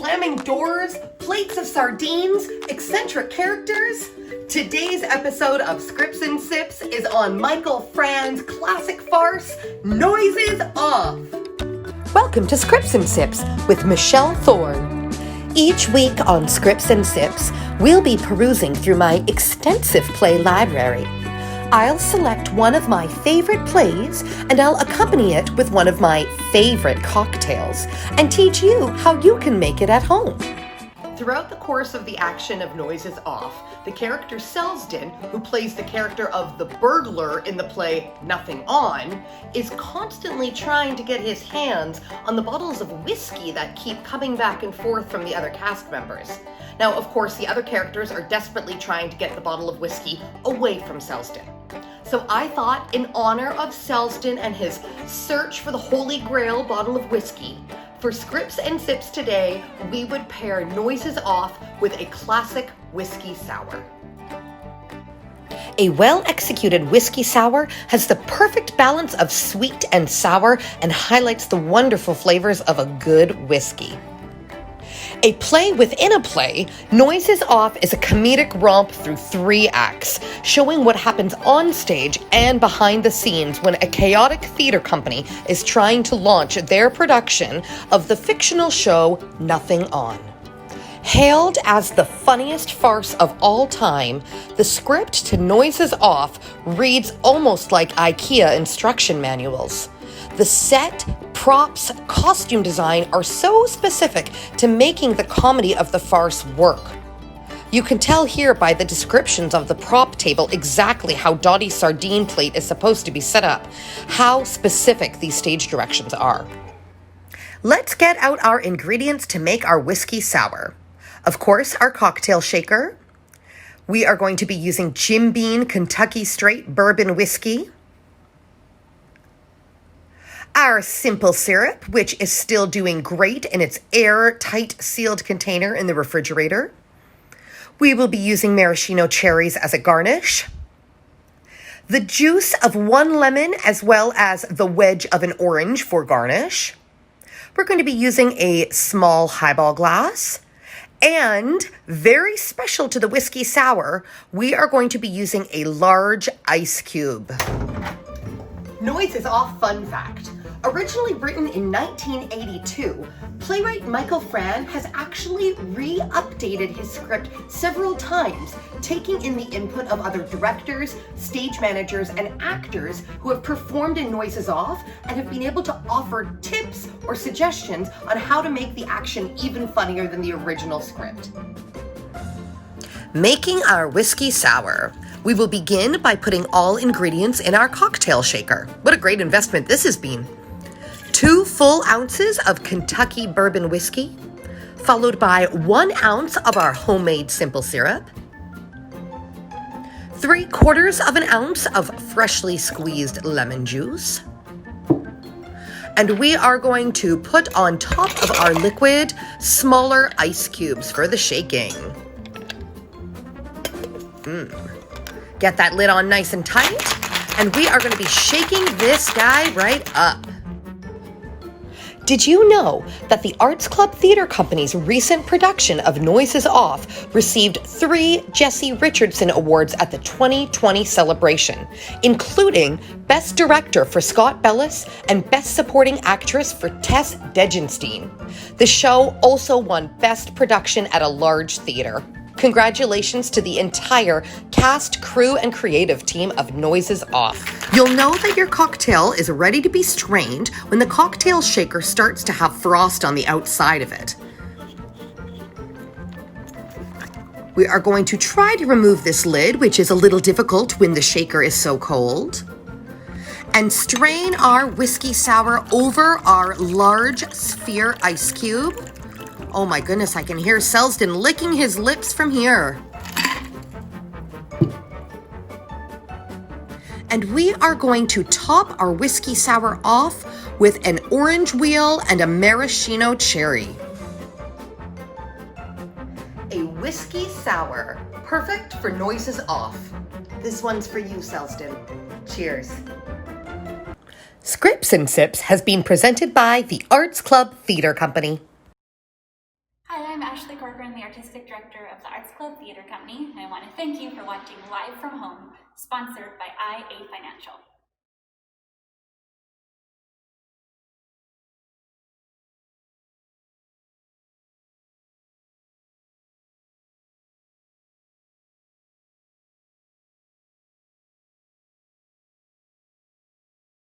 slamming doors, plates of sardines, eccentric characters? Today's episode of Scripts and Sips is on Michael Frayn's classic farce, Noises Off. Welcome to Scripts and Sips with Michelle Thorne. Each week on Scripts and Sips, we'll be perusing through my extensive play library. I'll select one of my favorite plays and I'll accompany it with one of my favorite cocktails and teach you how you can make it at home. Throughout the course of the action of Noises Off, the character Selsden, who plays the character of the burglar in the play Nothing On, is constantly trying to get his hands on the bottles of whiskey that keep coming back and forth from the other cast members. Now, of course, the other characters are desperately trying to get the bottle of whiskey away from Selsden. So I thought, in honor of Selsden and his search for the Holy Grail bottle of whiskey, for Scripts and Sips today, we would pair Noises Off with a classic Whisky Sour. A well-executed Whisky Sour has the perfect balance of sweet and sour and highlights the wonderful flavors of a good whiskey. A play within a play, Noises Off is a comedic romp through 3 acts, showing what happens on stage and behind the scenes when a chaotic theater company is trying to launch their production of the fictional show Nothing On. Hailed as the funniest farce of all time, the script to Noises Off reads almost like IKEA instruction manuals. The set, props, costume design are so specific to making the comedy of the farce work. You can tell here by the descriptions of the prop table exactly how Dottie's sardine plate is supposed to be set up, how specific these stage directions are. Let's get out our ingredients to make our Whisky Sour. Of course, our cocktail shaker. We are going to be using Jim Beam Kentucky Straight Bourbon Whiskey. Our simple syrup, which is still doing great in its airtight sealed container in the refrigerator. We will be using maraschino cherries as a garnish. The juice of 1 lemon as well as the wedge of an orange for garnish. We're going to be using a small highball glass. And very special to the Whisky Sour, we are going to be using a large ice cube. Noises Off fun fact. Originally written in 1982, playwright Michael Frayn has actually re-updated his script several times, taking in the input of other directors, stage managers, and actors who have performed in Noises Off and have been able to offer tips or suggestions on how to make the action even funnier than the original script. Making our Whisky Sour. We will begin by putting all ingredients in our cocktail shaker. What a great investment this has been. 2 full ounces of Kentucky bourbon whiskey, followed by 1 ounce of our homemade simple syrup, 3/4 of an ounce of freshly squeezed lemon juice, and we are going to put on top of our liquid smaller ice cubes for the shaking. Get that lid on nice and tight, and we are going to be shaking this guy right up. Did you know that the Arts Club Theater Company's recent production of Noises Off received 3 Jesse Richardson Awards at the 2020 celebration, including Best Director for Scott Bellis and Best Supporting Actress for Tess Degenstein. The show also won Best Production at a Large Theater. Congratulations to the entire cast, crew, and creative team of Noises Off. You'll know that your cocktail is ready to be strained when the cocktail shaker starts to have frost on the outside of it. We are going to try to remove this lid, which is a little difficult when the shaker is so cold, and strain our Whisky Sour over our large sphere ice cube. Oh my goodness, I can hear Selsden licking his lips from here. And we are going to top our Whisky Sour off with an orange wheel and a maraschino cherry. A Whisky Sour, perfect for Noises Off. This one's for you, Selsden. Cheers. Scripts and Sips has been presented by the Arts Club Theater Company. Hi, Club Theater Company, and I want to thank you for watching Live from Home, sponsored by IA Financial.